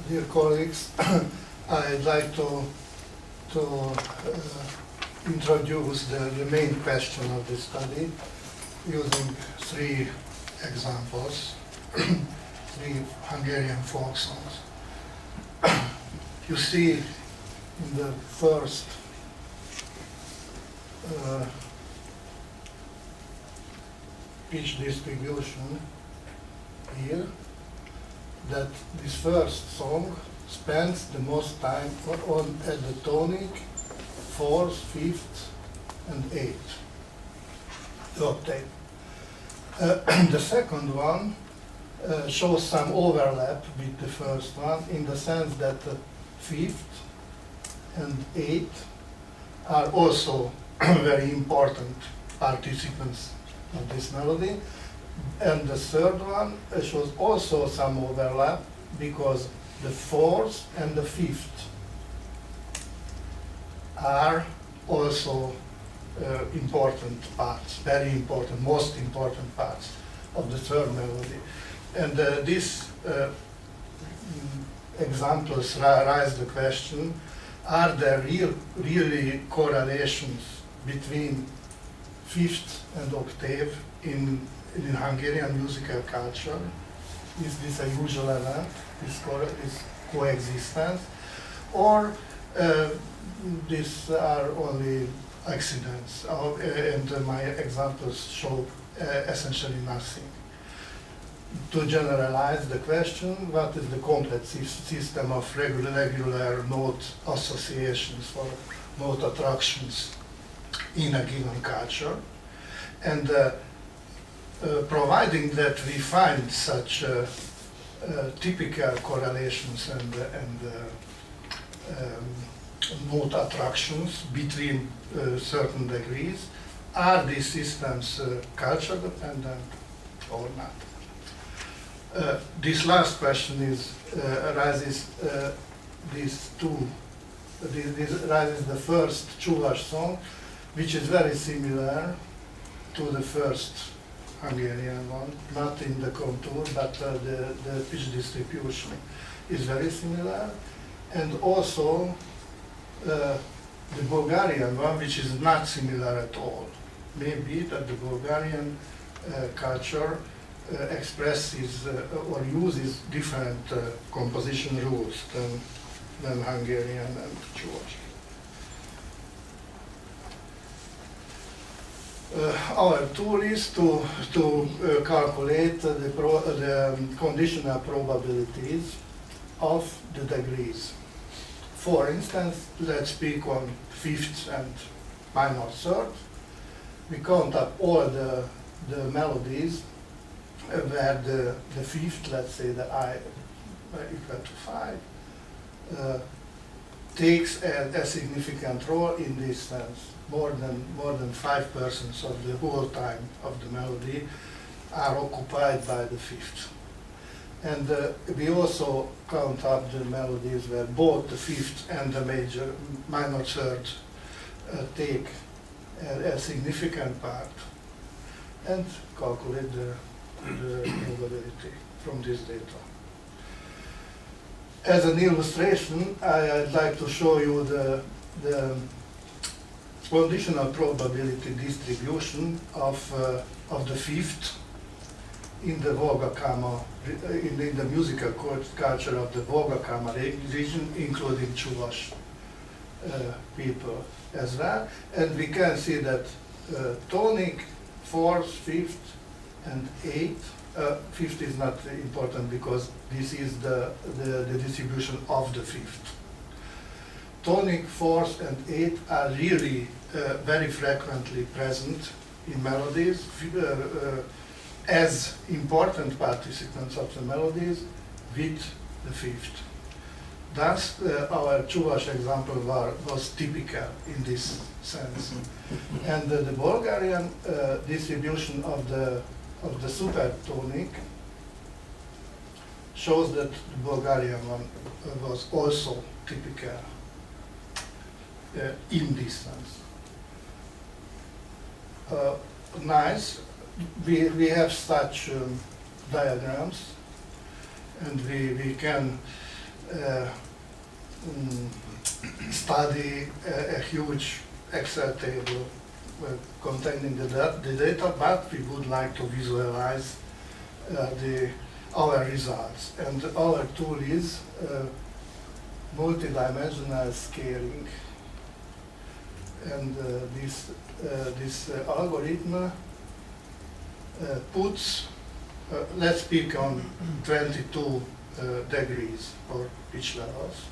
Dear colleagues, I'd like to introduce the main question of this study using three examples, three Hungarian folk songs. You see in the first pitch distribution here that this first song spends the most time at the tonic, fourth, fifth, and eighth octave. The second one shows some overlap with the first one in the sense that the fifth and eighth are also very important participants of this melody. And the third one shows also some overlap because the fourth and the fifth are also important parts, very important, most important parts of the third melody. And these examples raise the question, are there really correlations between fifth and octave in Hungarian musical culture? Is this a usual event, this coexistence? Or these are only accidents? And my examples show essentially nothing. To generalize the question, what is the complex system of regular note associations or note attractions in a given culture? And providing that we find such typical correlations and note attractions between certain degrees, are these systems culture dependent or not? This last question arises arises the first Juhász song, which is very similar to the first Hungarian one, not in the contour, but the pitch distribution is very similar. And also the Bulgarian one, which is not similar at all. Maybe that the Bulgarian culture expresses or uses different composition rules than Hungarian and Juhász. Our tool is to calculate the conditional probabilities of the degrees. For instance, let's speak on fifth and minor third. We count up all the melodies where the fifth, let's say the I equal to 5, takes a significant role in this sense. More than 5% of the whole time of the melody are occupied by the fifth. And we also count up the melodies where both the fifth and the minor third take a significant part, and calculate the probability from this data. As an illustration, I'd like to show you the conditional probability distribution of the fifth in the Volga-Kama, in the musical culture of the Volga-Kama region, including Juhász people as well. And we can see that tonic, fourth, fifth, and eighth. Fifth is not important because this is the distribution of the fifth. Tonic, fourth, and eighth are really very frequently present in melodies as important participants of the melodies with the fifth. Thus, our Juhász example was typical in this sense. And the Bulgarian distribution of the supertonic shows that the Bulgarian one was also typical in this sense. Nice. We have such diagrams, and we can study a huge Excel table containing the data, but we would like to visualize our results. And our tool is multidimensional scaling. And this algorithm puts, let's pick on 22 degrees for pitch levels.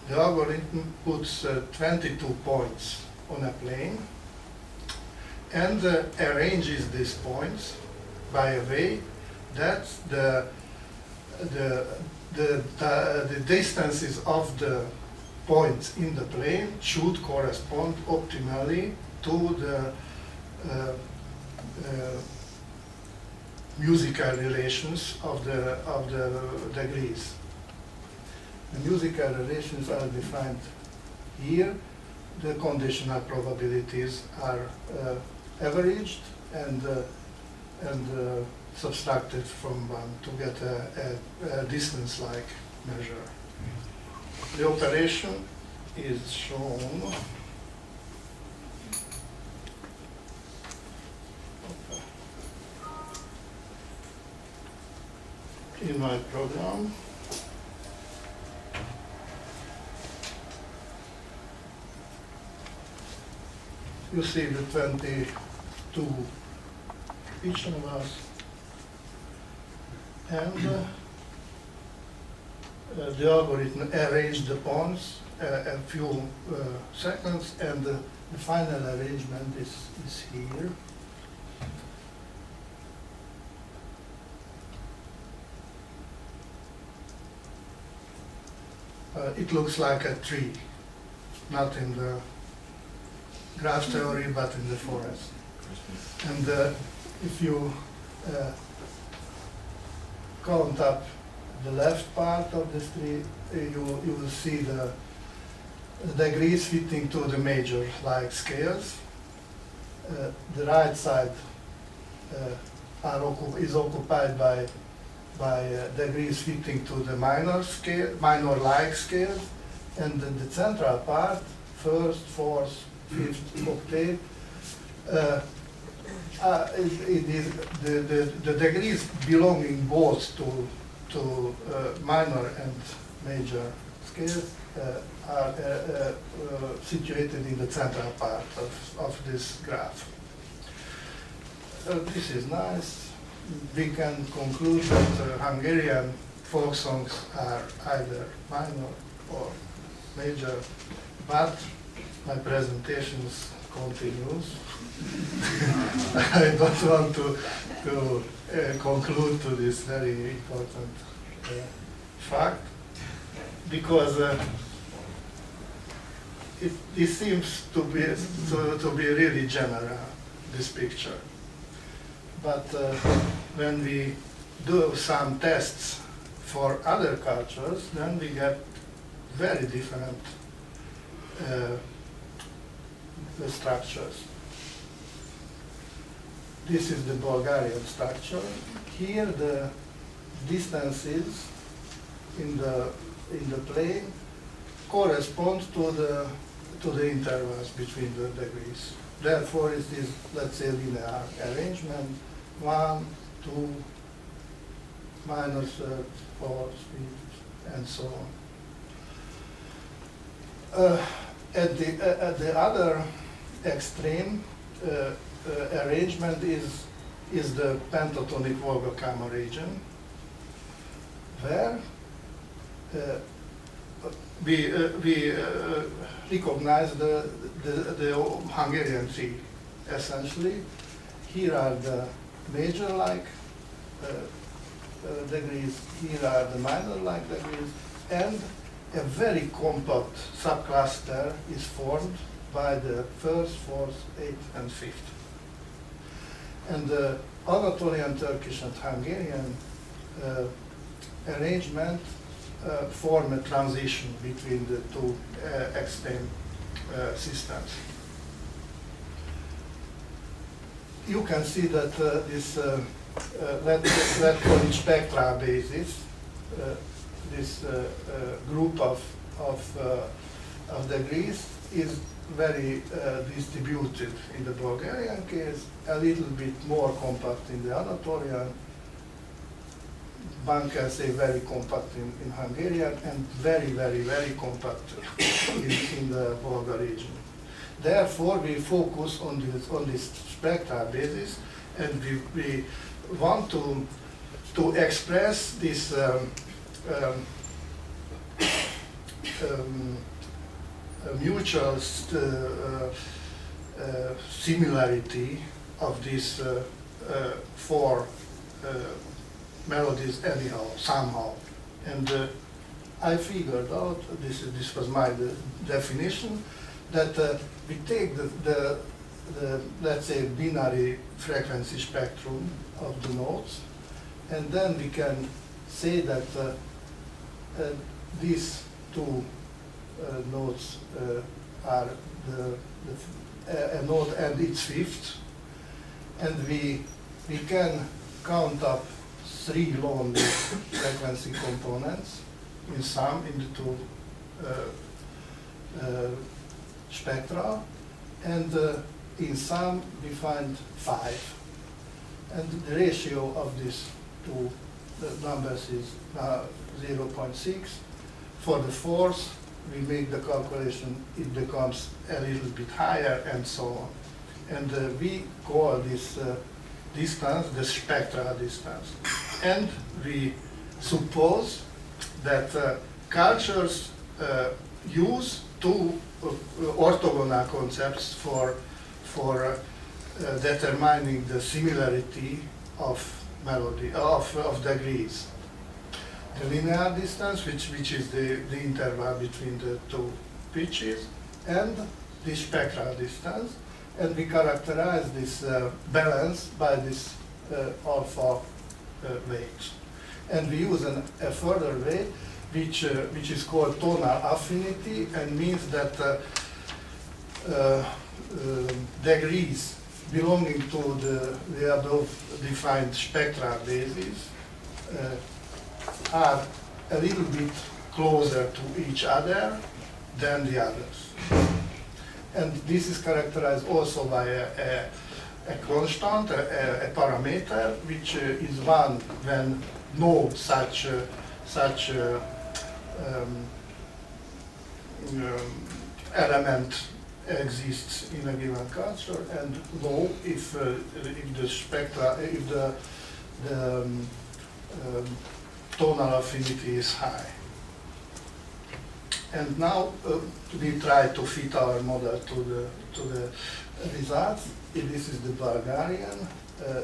The algorithm puts 22 points on a plane and arranges these points by a way that the distances of the points in the plane should correspond optimally to the musical relations of the degrees. The musical relations are defined here. The conditional probabilities are averaged and subtracted from one to get a distance-like measure. The operation is shown in my program. You see the 22 pitch levels, and the algorithm arranged the points a few seconds, and the final arrangement is here. It looks like a tree, not in the graph theory, but in the forest. And if you count up the left part of this tree, you will see the degrees fitting to the major-like scales. The right side is occupied by degrees fitting to the minor-like scales, and the central part, first, fourth, fifth octave, the degrees belonging both to minor and major scales are situated in the central part of this graph. This is nice. We can conclude that Hungarian folk songs are either minor or major, but my presentations continues. I don't want to conclude to this very important fact, because it seems to be really general, this picture. But when we do some tests for other cultures, then we get very different structures. This is the Bulgarian structure. Here the distances in the plane correspond to the intervals between the degrees. Therefore, it is, let's say, linear arrangement: 1, 2, minus 4, 3, and so on. At the other extreme, arrangement is the pentatonic Volga-Kama region, where we recognize the Hungarian tree, essentially. Here are the major-like degrees, here are the minor-like degrees, and a very compact subcluster is formed by the first, fourth, eighth, and fifth. And the Anatolian, Turkish, and Hungarian arrangement form a transition between the two extreme systems. You can see that let's call it spectral basis. group of degrees is very distributed in the Bulgarian case, a little bit more compact in the Anatolian, one can say very compact in Hungarian, and very, very, very compact in the Volga region. Therefore, we focus on this spectral basis, and we want to express this mutual similarity of these four melodies anyhow, somehow. And I figured out, this was my definition, that we take the let's say binary frequency spectrum of the notes, and then we can say that these two notes are a note and its fifth, and we can count up three lonely frequency components in sum in the two spectra, and in sum we find 5. And the ratio of these two numbers is 0.6. For the fourth, we make the calculation, it becomes a little bit higher, and so on. And we call this distance the spectral distance. And we suppose that cultures use two orthogonal concepts for determining the similarity of melody, of degrees. The linear distance, which is the interval between the two pitches, and the spectral distance. And we characterize this balance by this alpha weight. And we use a further weight, which is called tonal affinity, and means that degrees belonging to the above defined spectral basis are a little bit closer to each other than the others. And this is characterized also by a constant, a parameter, which is one when no such element exists in a given culture, and low if the spectra, if the tonal affinity is high. And now we try to fit our model to the results. This is the Bulgarian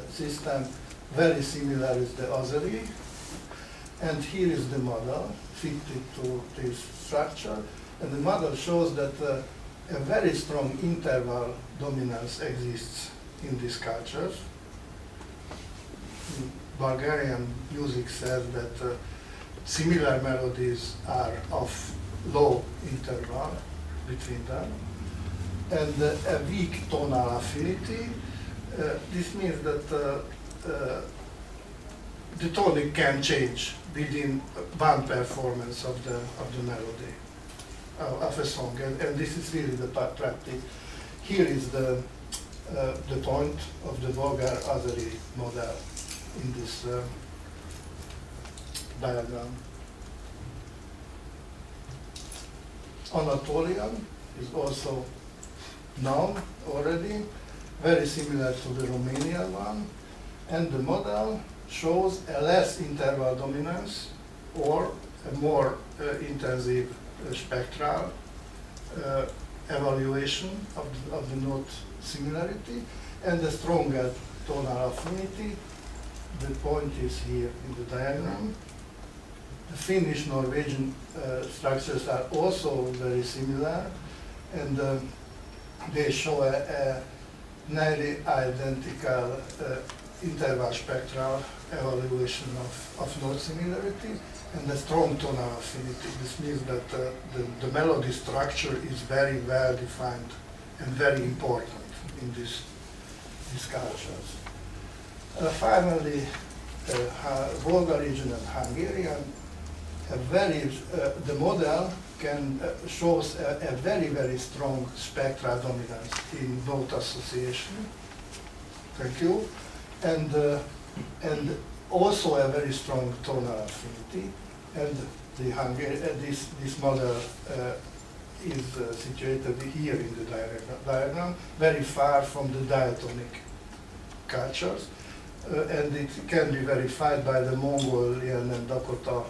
system, very similar is the Azeri. And here is the model fitted to this structure. And the model shows that a very strong interval dominance exists in these cultures. Bulgarian music says that similar melodies are of low interval between them, and a weak tonal affinity. This means that the tonic can change within one performance of the melody of a song, and this is really the practice. Here is the point of the Bulgar-Azeri model in this diagram. Anatolian is also known already, very similar to the Romanian one, and the model shows a less interval dominance or a more intensive spectral evaluation of the note similarity, and a stronger tonal affinity. The point is here in the diagram. The Finnish-Norwegian structures are also very similar, and they show a nearly identical interval spectral evaluation of note similarity and a strong tonal affinity. This means that the melody structure is very well defined and very important in these cultures. Finally, Volga region and Hungarian. the model shows a very strong spectral dominance in both association. Thank you, and also a very strong tonal affinity. And this model is situated here in the diagram, very far from the diatonic cultures, and it can be verified by the Mongolian and Dakota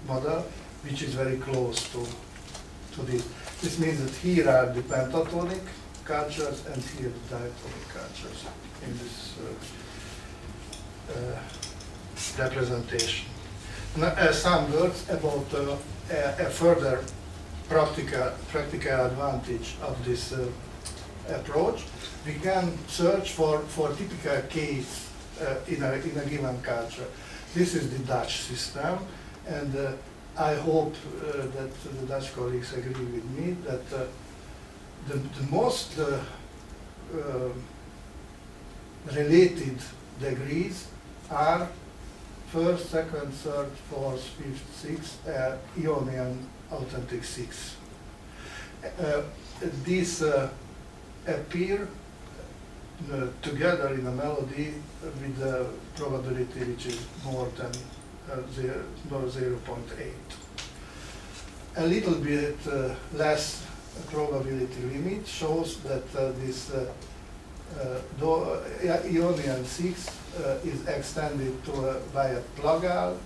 model, which is very close to this. This means that here are the pentatonic cultures and here the diatonic cultures in this representation. Now, some words about a further practical advantage of this approach. We can search for typical case in a given culture. This is the Dutch system, and I hope that the Dutch colleagues agree with me that the most related degrees are first, second, third, fourth, fifth, sixth, Ionian authentic 6. These appear together in a melody with a probability which is more than 0.8. A little bit less probability limit shows that this Ionian 6 is extended by a plugal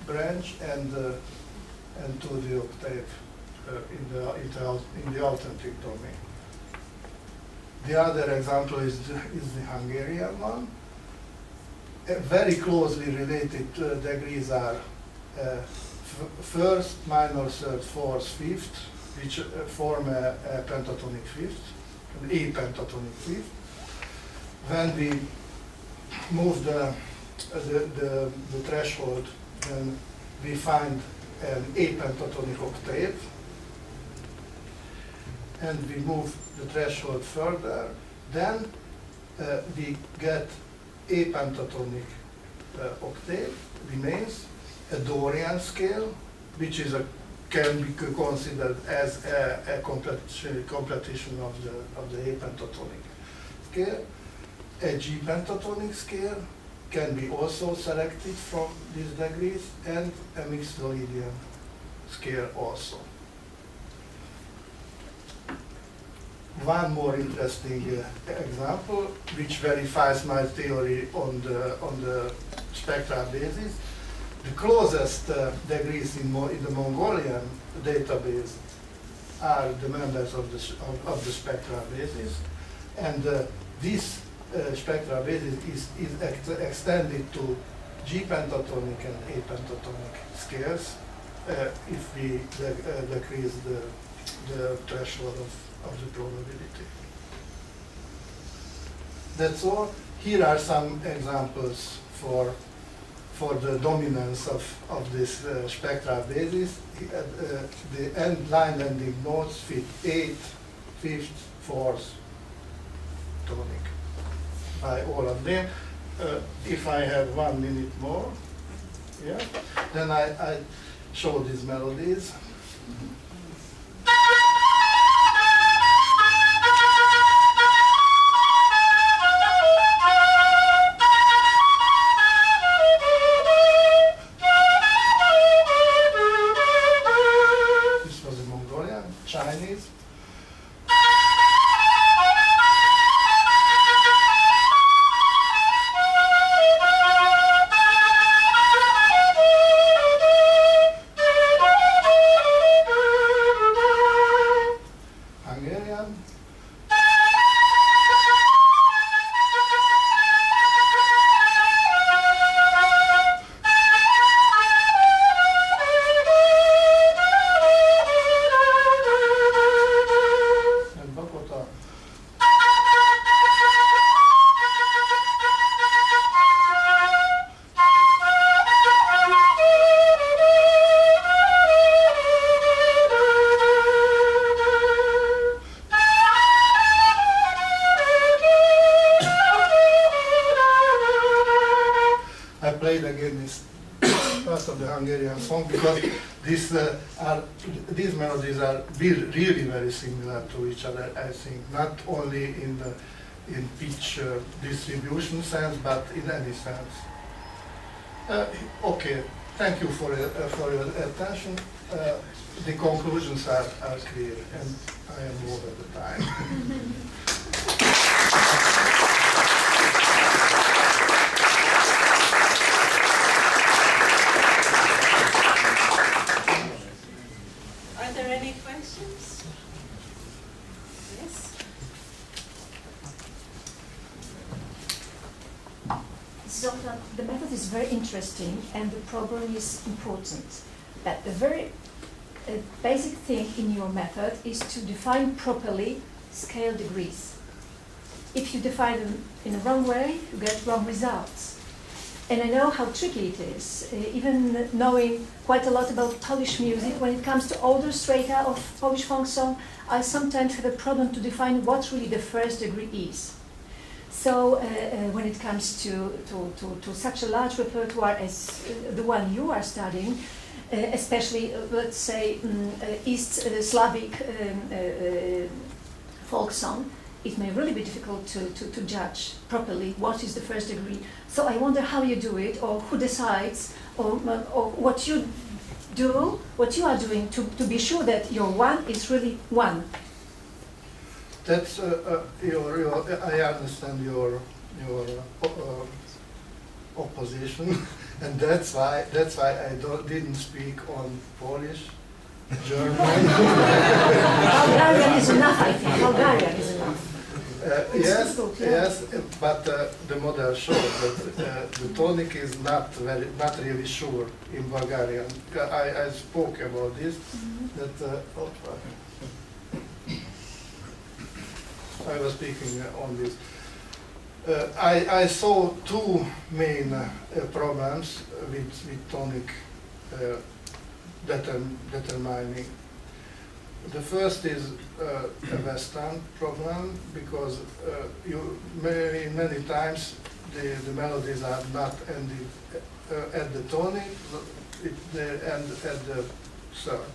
branch and to the octave in the authentic domain. The other example is the Hungarian one. Very closely related degrees are first, minor, third, fourth, fifth, which form a pentatonic fifth, an A pentatonic fifth. When we move the threshold, then we find an A pentatonic octave, and we move the threshold further, then we get A pentatonic octave remains, a Dorian scale, which is can be considered as a completion of the A pentatonic scale. A G pentatonic scale can be also selected from these degrees, and a Mixolydian scale also. One more interesting example, which verifies my theory on the spectral basis. The closest degrees in the Mongolian database are the members of the spectral basis, and this spectral basis is extended to G pentatonic and A pentatonic scales if we decrease the threshold of the probability. That's all. Here are some examples for the dominance of this spectral basis. The line ending notes fit 8th, 5th, 4th tonic by all of them. If I have 1 minute more, yeah, then I show these melodies. This was a Mongolian, Chinese. rest of the Hungarian song, because these melodies are really very similar to each other, I think, not only in pitch distribution sense, but in any sense. Okay, thank you for your attention. The conclusions are clear, and I am over the time. Are there any questions? Yes? Zoltán, the method is very interesting and the problem is important. But the very basic thing in your method is to define properly scale degrees. If you define them in the wrong way, you get wrong results. And I know how tricky it is, even knowing quite a lot about Polish music. When it comes to older strata of Polish folk song, I sometimes have a problem to define what really the first degree is. So when it comes to such a large repertoire as the one you are studying, especially, let's say, East Slavic folk song, it may really be difficult to judge properly what is the first degree. So I wonder how you do it, or who decides, or what you do, what you are doing to be sure that your one is really one. That's I understand your opposition, and that's why I didn't speak on Polish, German. Bulgarian is enough, I think. Bulgarian is enough. Yes, but the model shows that the tonic is not really sure in Bulgarian. I spoke about this. That I was speaking on this. I saw two main problems with tonic determining. The first is a Western problem, because many times the melodies are not ending at the tonic, they end at the third.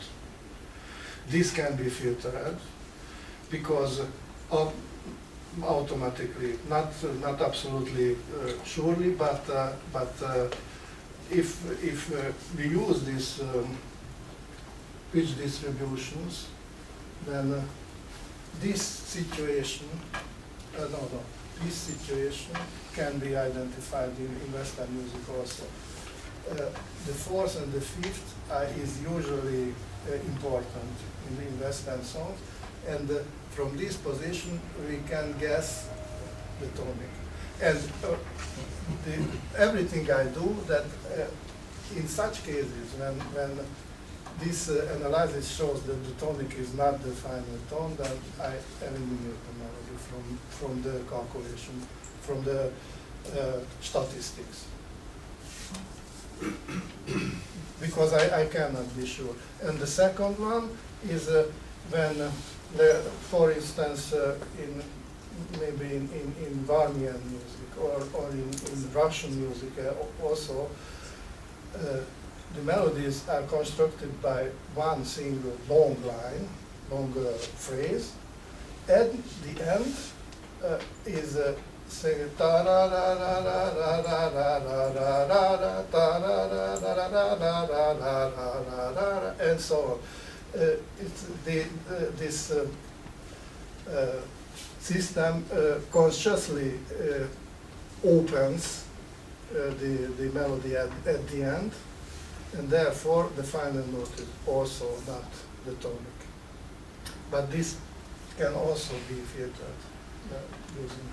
This can be filtered because automatically, not absolutely surely, but if we use these pitch distributions, then this situation can be identified in Western music also. The fourth and the fifth is usually important in Western songs, and from this position we can guess the tonic. And everything I do, that in such cases when this analysis shows that the tonic is not the final tone, then I eliminate the melody from the calculation, from the statistics. Because I cannot be sure. And the second one is when, for instance, maybe in Varmian music or in Russian music also, the melodies are constructed by one single long line, long phrase. At the end is saying and so on. This system consciously opens the melody at the end, and therefore the final note is also not the tonic. But this can also be filtered using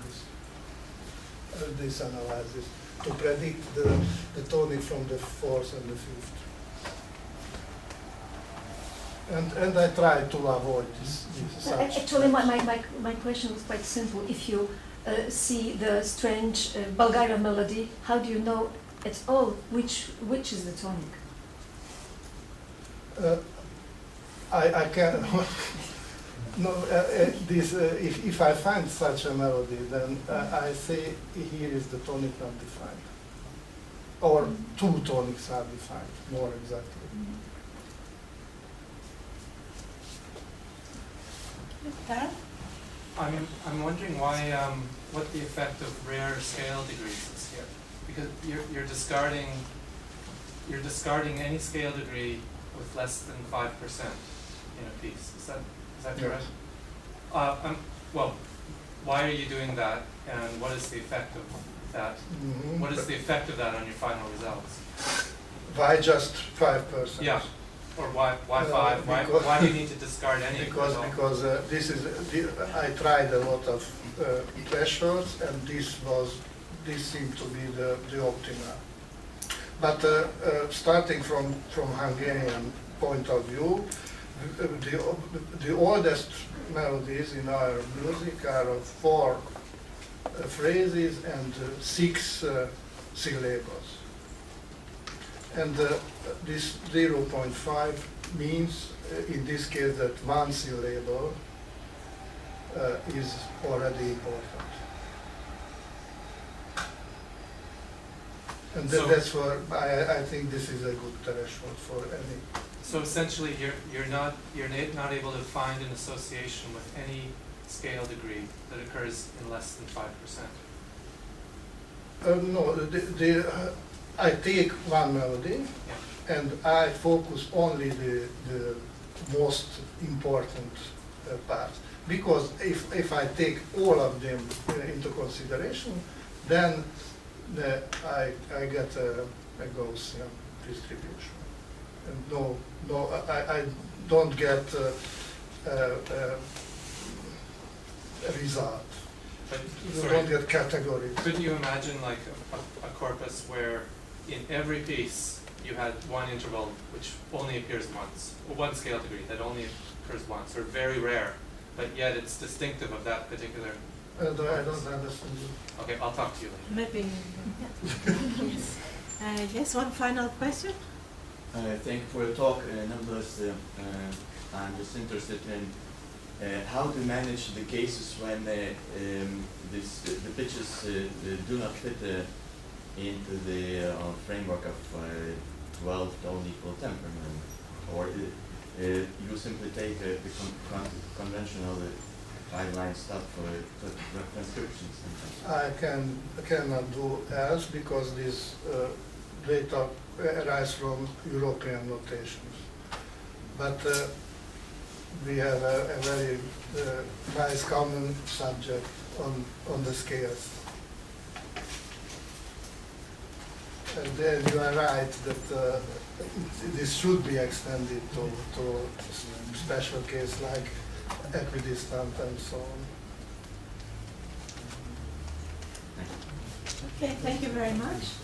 this analysis to predict the tonic from the fourth and the fifth. And I try to avoid this such. Actually, my question was quite simple. If you see the strange Bulgarian melody, how do you know at all which is the tonic? I can. No, if I find such a melody, then I say here is the tonic not defined. or two tonics are defined more exactly. Tara? I'm wondering why, what the effect of rare scale degrees is here, because you're discarding any scale degree with less than 5% in a piece. Is that correct? Yes. Well, why are you doing that, and what is the effect of that? What is the effect of that on your final results? Why just 5%? Yeah. Or why 5? Why do you need to discard any? Because this is I tried a lot of thresholds, and this seemed to be the optimal. But starting from Hungarian point of view, the oldest melodies in our music are of 4 phrases and 6 syllables. And this 0.5 means, in this case, that 1 syllable is already important. And that's why I think this is a good threshold for any. So essentially, you're not able to find an association with any scale degree that occurs in less than 5%. No, I take one melody, Yeah. and I focus only the most important parts. Because if I take all of them into consideration, then I get a Gaussian distribution. And I don't get a result. But You don't get categories. couldn't you imagine like a corpus where in every piece you had one interval which only appears once, or one scale degree that only occurs once, or very rare, but yet it's distinctive of that particular. I don't understand you. Okay, I'll talk to you later. Maybe. Yes. Yes, one final question. Thank you for your talk. Nevertheless, I'm just interested in how to manage the cases when the pitches do not fit into the framework of 12 tone equal temperament, or you simply take the conventional guideline stuff for transcriptions. I cannot do else because this data arise from European notations. But we have a very nice common subject on the scales. And then you are right that this should be extended to special case like equidistant and so on. Okay, thank you very much.